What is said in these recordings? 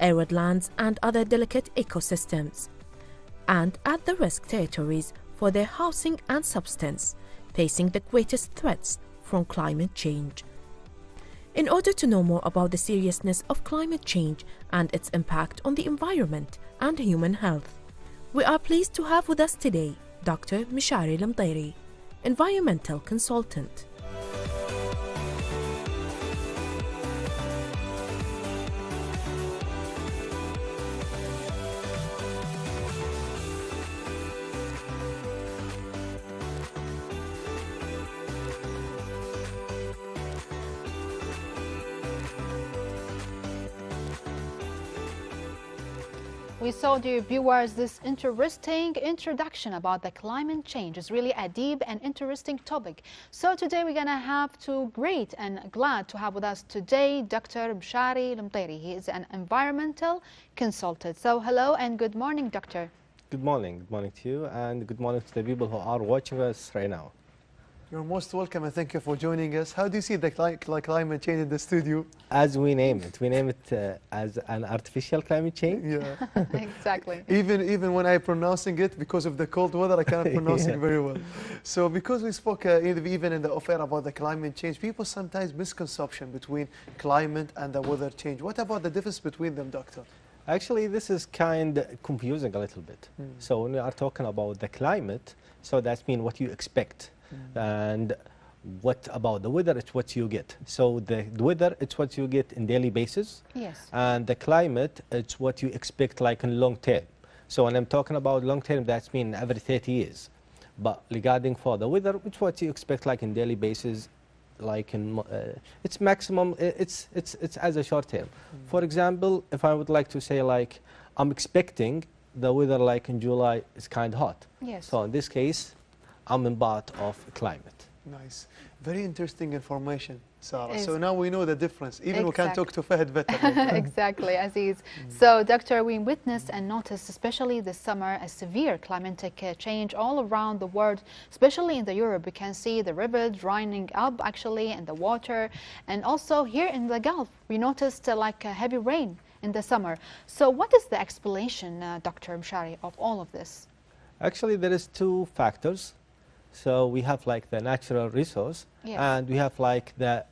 arid lands and other delicate ecosystems, and at the risk territories for their housing and subsistence, facing the greatest threats from climate change. In order to know more about the seriousness of climate change and its impact on the environment and human health, we are pleased to have with us today Dr. Meshari ALMUTAIRI, environmental consultant. We saw, dear viewers, this interesting introduction about the climate change. It's really a deep and interesting topic. So today we're going to have to great and glad to have with us today Dr. Meshari ALMUTAIRI. He is an environmental consultant. So hello and good morning, doctor. Good morning. Good morning to you, and good morning to the people who are watching us right now. You're most welcome, and thank you for joining us. How do you see the climate change in the studio? As we name it as an artificial climate change. Yeah, exactly. Even when I'm pronouncing it, because of the cold weather, I cannot pronounce it very well. So because we spoke even in the off-air about the climate change, people sometimes misconception between climate and the weather change. What about the difference between them, doctor? Actually, this is kind of confusing a little bit. So when we are talking about the climate, so that means what you expect. And what about the weather? It's what you get. So the weather, it's what you get in daily basis. Yes. And the climate, it's what you expect like in long term. So when I'm talking about long term, that's mean every 30 years. But regarding for the weather, it's what you expect like in daily basis, like in it's maximum. It's as a short term. For example, if I would like to say like I'm expecting the weather like in July is kind of hot. Yes. So in this case, I'm in part of climate. Nice. Very interesting information, Sarah. Is So now we know the difference. Even we can talk to Fahad better. Exactly, Aziz. So, Doctor, we witnessed and noticed, especially this summer, a severe climatic change all around the world, especially in the Europe. We can see the river drying up, actually, and the water. And also here in the Gulf, we noticed like a heavy rain in the summer. So what is the explanation, Dr. Meshari, of all of this? Actually, there is two factors. So we have like the natural resource, yes, and we have like the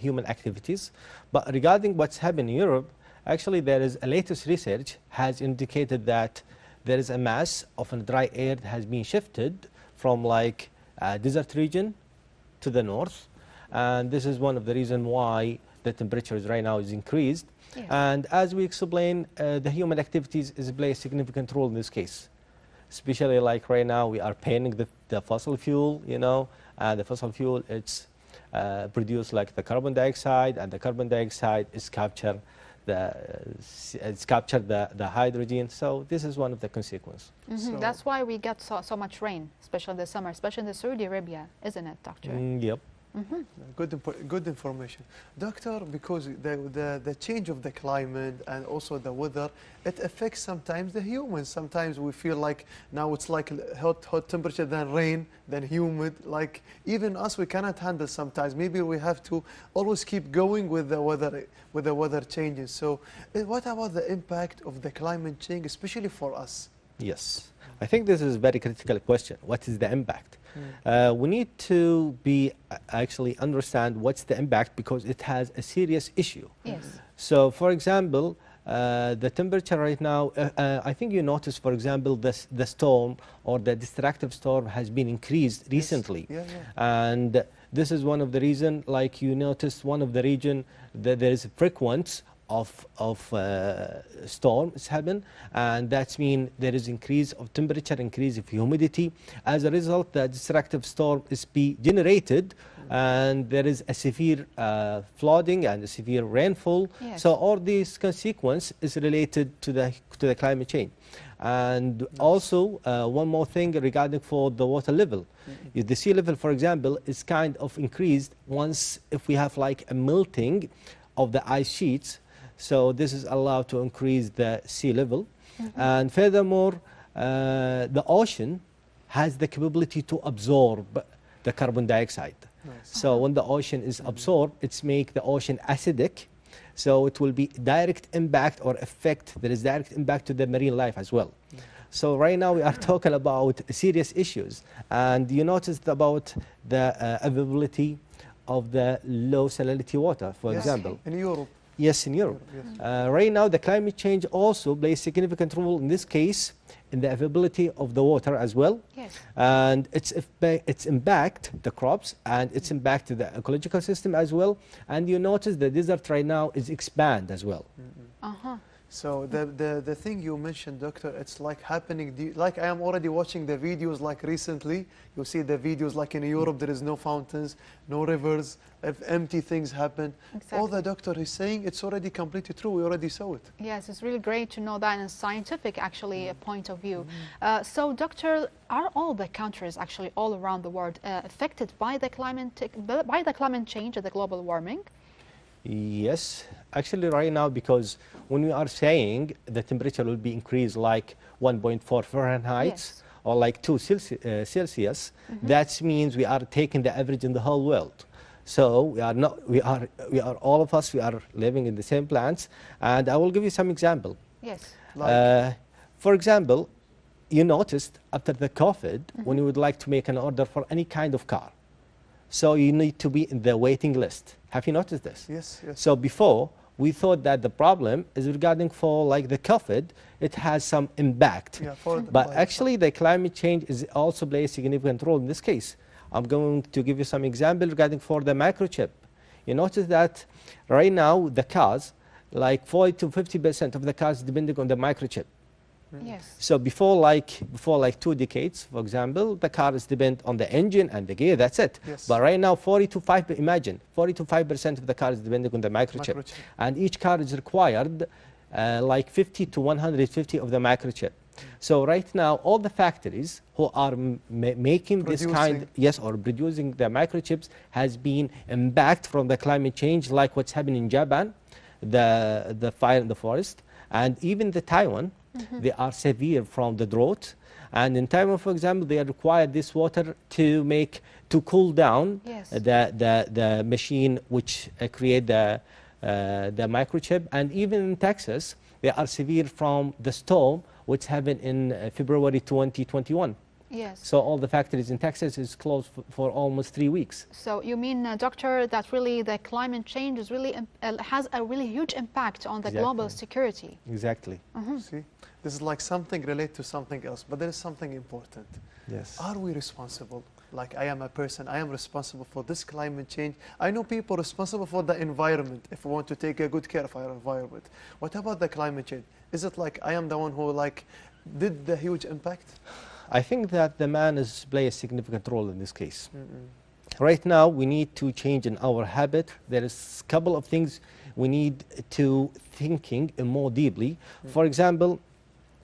human activities. But regarding what's happened in Europe, actually there is a latest research has indicated that there is a mass of dry air that has been shifted from like desert region to the north. And this is one of the reasons why the temperatures right now is increased. Yes. And as we explained, the human activities play a significant role in this case. Especially like right now, we are paying the fossil fuel, you know, and the fossil fuel, it's produced like the carbon dioxide, and the carbon dioxide is captured the hydrogen. So this is one of the consequences. So that's why we get so much rain, especially this summer, especially in the Saudi Arabia, isn't it, doctor? Yep. Good information, doctor. Because the change of the climate and also the weather, it affects sometimes the humans. Sometimes we feel like now it's like hot temperature, then rain, then humid. Like even us, we cannot handle sometimes. Maybe we have to always keep going with the weather changes. So what about the impact of the climate change, especially for us? Yes, I think this is a very critical question. What is the impact? We need to actually understand what's the impact, because it has a serious issue. Yes. So, for example, the temperature right now, I think you noticed, for example, the storm or the destructive storm has been increased recently. Yes. Yeah. And this is one of the reasons, like you noticed, one of the region that there is a frequency of storms happen, and that's mean there is increase of temperature, increase of humidity. As a result, the destructive storm is be generated, and there is a severe flooding and a severe rainfall. Yes. So all these consequences is related to the climate change. And also one more thing regarding for the water level. The sea level, for example, is kind of increased once if we have like a melting of the ice sheets. So this is allowed to increase the sea level. And furthermore, the ocean has the capability to absorb the carbon dioxide. Nice. So when the ocean is absorbed, it's make the ocean acidic. So it will be direct impact or effect, there is direct impact to the marine life as well. So right now we are talking about serious issues, and you noticed about the availability of the low salinity water, for Yes, example. in Europe. Yes, in Europe. Yes. Right now, the climate change also plays a significant role in this case in the availability of the water as well. Yes. And its impact the crops and its impact to the ecological system as well. And you notice the desert right now is expand as well. Uh-huh. So the thing you mentioned, doctor, it's like happening, like I am already watching the videos like recently. You see the videos like in Europe, there is no fountains, no rivers, if empty things happen. Exactly. All the doctor is saying, it's already completely true. We already saw it. Yes, it's really great to know that in a scientific, actually, point of view. So, doctor, are all the countries actually all around the world affected by the climate change and the global warming? Yes, actually right now, because when we are saying the temperature will be increased like 1.4 Fahrenheit Yes. or like 2 Celsius, that means we are taking the average in the whole world. So we are not, we are all of us, we are living in the same plants. And I will give you some example. Yes. For example, you noticed after the COVID, when you would like to make an order for any kind of car, so you need to be in the waiting list. Have you noticed this? Yes, yes. So before, we thought that the problem is regarding for like the COVID, it has some impact. Yeah, for But actually the climate change is also play a significant role in this case. I'm going to give you some example regarding for the microchip. You notice that right now the cars, like 40 to 50% of the cars depending on the microchip. Yes. So before like 2 decades, for example, the cars depend on the engine and the gear, that's it. Yes. But right now, 40 to 5% of the cars depending on the microchip. And each car is required like 50 to 150 of the microchip. So right now, all the factories who are making this kind, yes, or producing the microchips has been impacted from the climate change, like what's happening in Japan, the fire in the forest, and even the Taiwan. They are severe from the drought, and in Taiwan, for example, they require this water to cool down Yes. the machine which create the microchip, and even in Texas, they are severe from the storm which happened in February 2021. Yes. So all the factories in Texas is closed for almost 3 weeks. So you mean, doctor, that really the climate change is really has a really huge impact on the global security? Exactly. See, this is like something related to something else, but there is something important. Yes. Are we responsible? Like I am a person, I am responsible for this climate change. I know people responsible for the environment if we want to take a good care of our environment. What about the climate change? Is it like I am the one who like did the huge impact? I think that the man is play a significant role in this case. Right now, we need to change in our habit. There is a couple of things we need to thinking more deeply. For example,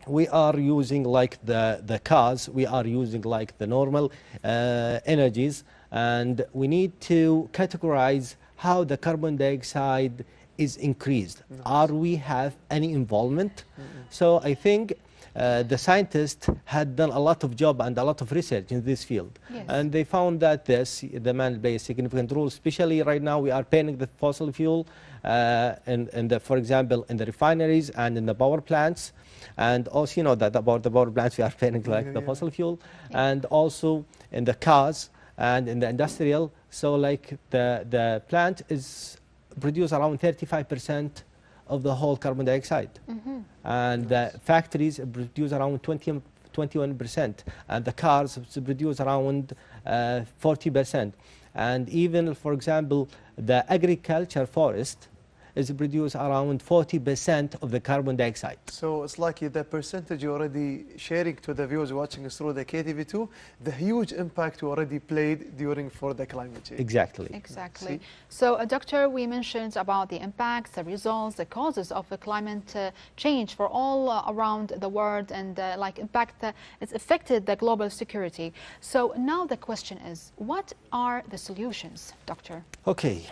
we are using like the cars, we are using like the normal energies, and we need to categorize how the carbon dioxide is increased. Are we have any involvement? So I think the scientists had done a lot of job and a lot of research in this field. Yes. And they found that the man plays a significant role, especially right now we are burning the fossil fuel, for example, in the refineries and in the power plants. And also, you know that about the power plants, we are burning like the fossil fuel, and also in the cars and in the industrial. So like the plant is produce around 35% of the whole carbon dioxide. And the factories produce around 21%, and the cars produce around 40%. And even, for example, the agriculture forest is produce around 40% of the carbon dioxide. So it's like the percentage you're already sharing to the viewers watching us through the KTV2, the huge impact you already played during for the climate change. Exactly. Exactly. So, doctor, we mentioned about the impacts, the results, the causes of the climate change for all around the world, and like impact it's affected the global security. So now the question is, what are the solutions, doctor? Okay.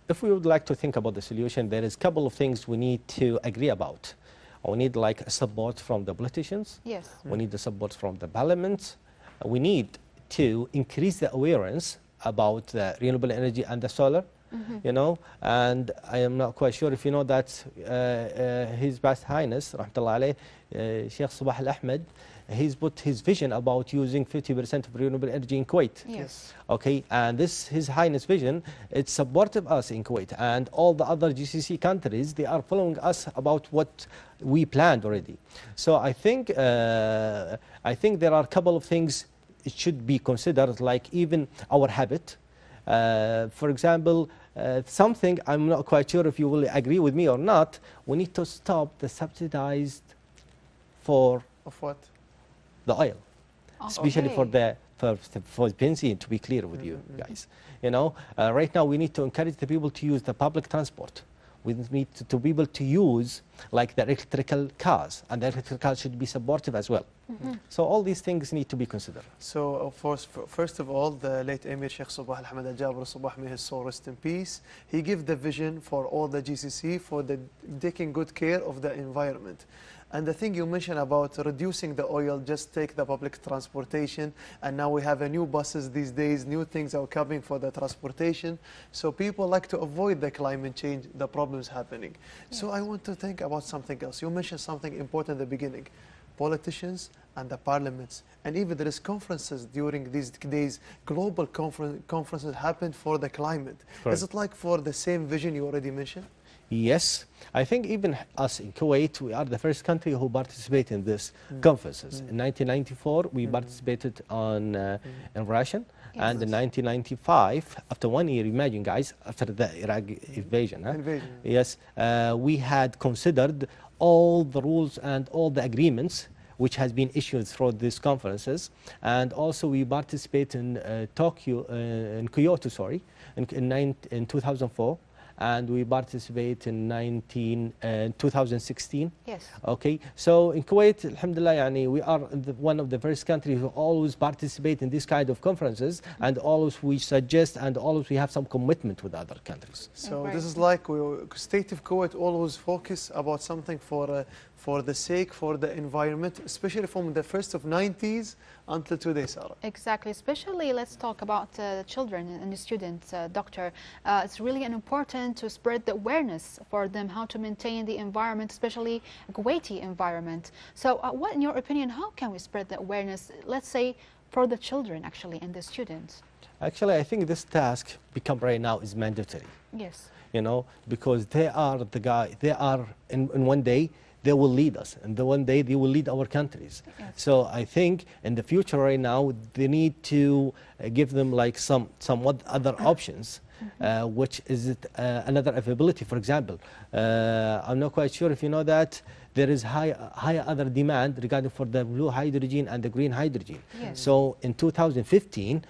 If we would like to think about the solution, there is a couple of things we need to agree about. We need like support from the politicians. Yes. We need the support from the parliaments. We need to increase the awareness about the renewable energy and the solar. you know, and I am not quite sure if you know that His Best Highness, Rahmatullah alayh, Sheikh Sabah Al-Ahmed, he's put his vision about using 50% of renewable energy in Kuwait. Yes. Okay, and this His Highness vision, it supported us in Kuwait, and all the other GCC countries, they are following us about what we planned already. So I think there are a couple of things it should be considered, like even our habit. For example, something I'm not quite sure if you will agree with me or not, we need to stop the subsidized for Of what? the oil, especially for Okay. the for benzene, to be clear with you guys. You know, right now we need to encourage the people to use the public transport. We need to be able to use like the electrical cars, and the electrical cars should be supportive as well. So all these things need to be considered. So, of course, first of all, the late Emir Sheikh Sabah Al-Hamad Al-Jabr Sabah, may his soul rest in peace, he gave the vision for all the GCC for the taking good care of the environment. And the thing you mentioned about reducing the oil, just take the public transportation, and now we have a new buses these days, new things are coming for the transportation. So people like to avoid the climate change, the problems happening. So I want to think about something else. You mentioned something important at the beginning. Politicians and the parliaments, and even there is conferences during these days, global conferences happened for the climate. Correct. Is it like for the same vision you already mentioned? Yes, I think even us in Kuwait, we are the first country who participate in these conferences. In 1994, we participated in Russian, and in 1995, after 1 year, imagine guys, after the Iraq invasion, yes, we had considered all the rules and all the agreements which has been issued through these conferences, and also we participate in Kyoto, sorry, in 2004. And we participate in 2016. Yes. Okay, so in Kuwait, alhamdulillah, yani, we are one of the first countries who always participate in this kind of conferences, and always we suggest, and always we have some commitment with other countries. So Right. this is like state of Kuwait always focus about something for the sake, for the environment, especially from the first of 90s until today, Sarah. Exactly, especially let's talk about the children and the students, Doctor. It's really important to spread the awareness for them how to maintain the environment, especially Kuwaiti environment. So what, in your opinion, how can we spread the awareness, let's say, for the children actually and the students? Actually, I think this task become right now is mandatory, Yes. you know, because they are in one day, they will lead us, and the one day they will lead our countries. Yes. So I think in the future right now, they need to give them like somewhat other options, which is another availability. For example, I'm not quite sure if you know that there is higher other demand regarding for the blue hydrogen and the green hydrogen. Yes. So in 2015,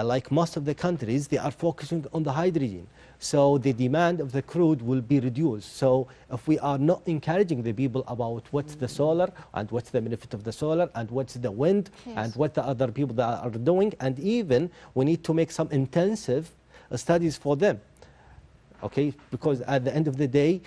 like most of the countries, they are focusing on the hydrogen. So the demand of the crude will be reduced. So if we are not encouraging the people about what's the solar and what's the benefit of the solar and what's the wind and what the other people that are doing, and even we need to make some intensive studies for them. Okay, because at the end of the day,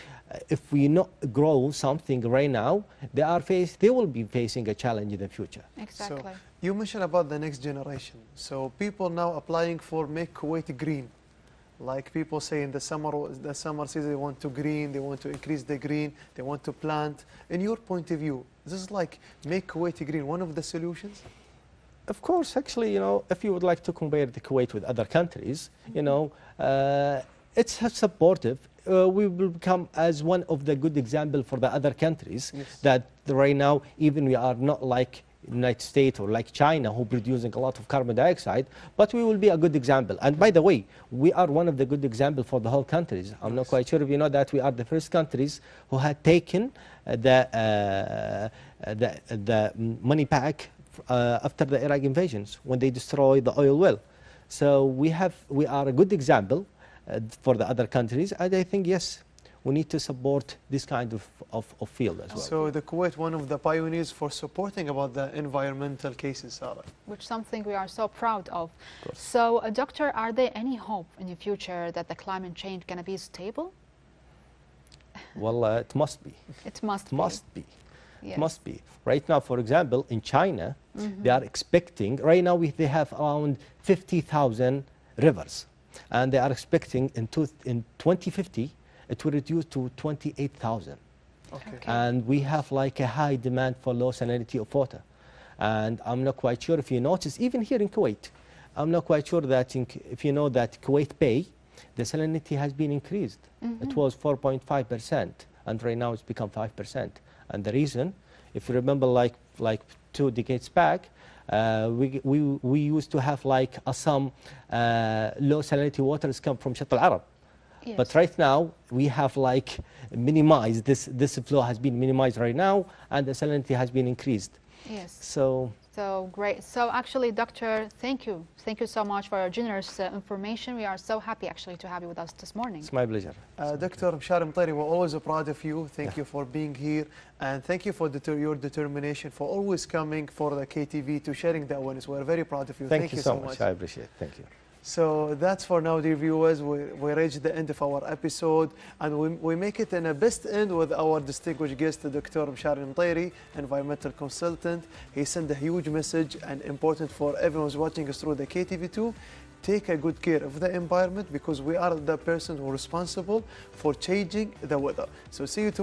if we not grow something right now, they will be facing a challenge in the future. Exactly. So you mentioned about the next generation. So people now applying for Make Kuwait Green. Like people say in the summer season, they want to green, they want to increase the green, they want to plant. In your point of view, this is like Make Kuwait Green, one of the solutions? Of course, actually, you know, if you would like to compare the Kuwait with other countries, you know, it's supportive. We will become as one of the good example for the other countries that right now, even we are not like United States or like China who producing a lot of carbon dioxide, but we will be a good example. And by the way, we are one of the good example for the whole countries. I'm not quite sure if you know that we are the first countries who had taken the money back after the Iraq invasions when they destroyed the oil well. So we are a good example for the other countries, and I think yes, we need to support this kind of field as well. So the Kuwait, one of the pioneers for supporting about the environmental cases, Sarah. Which something we are so proud of. So, Doctor, are there any hope in the future that the climate change going to be stable? Well, it must be. It must It must be. Yes. It must be. Right now, for example, in China, they are expecting, right now they have around 50,000 rivers. and they are expecting in 2050 it will reduce to 28,000. Okay. And we have like a high demand for low salinity of water. And I'm not quite sure if you notice, even here in Kuwait, I'm not quite sure that if you know that Kuwait Bay, the salinity has been increased. It was 4.5%, and right now it's become 5%. And the reason, if you remember, like 2 decades back, we used to have like some low salinity waters come from Shatt al-Arab. Yes. But right now, we have like minimized, this flow has been minimized right now, and the salinity has been increased. Yes. So Great. So actually, Doctor, thank you. Thank you so much for your generous information. We are so happy actually to have you with us this morning. it's my pleasure. Dr. Meshari Mtairi, we're always proud of you. Thank you for being here, and thank you for your determination, for always coming for the KTV to sharing the awareness. We're very proud of you. Thank you so much. I appreciate it. Thank you. So that's for now, dear viewers. We reached the end of our episode, and we make it in a best end with our distinguished guest, Dr. Meshari Mtairi, environmental consultant. He sent a huge message and important for everyone who's watching us through the KTV2. Take a good care of the environment, because we are the person who are responsible for changing the weather. So see you tomorrow.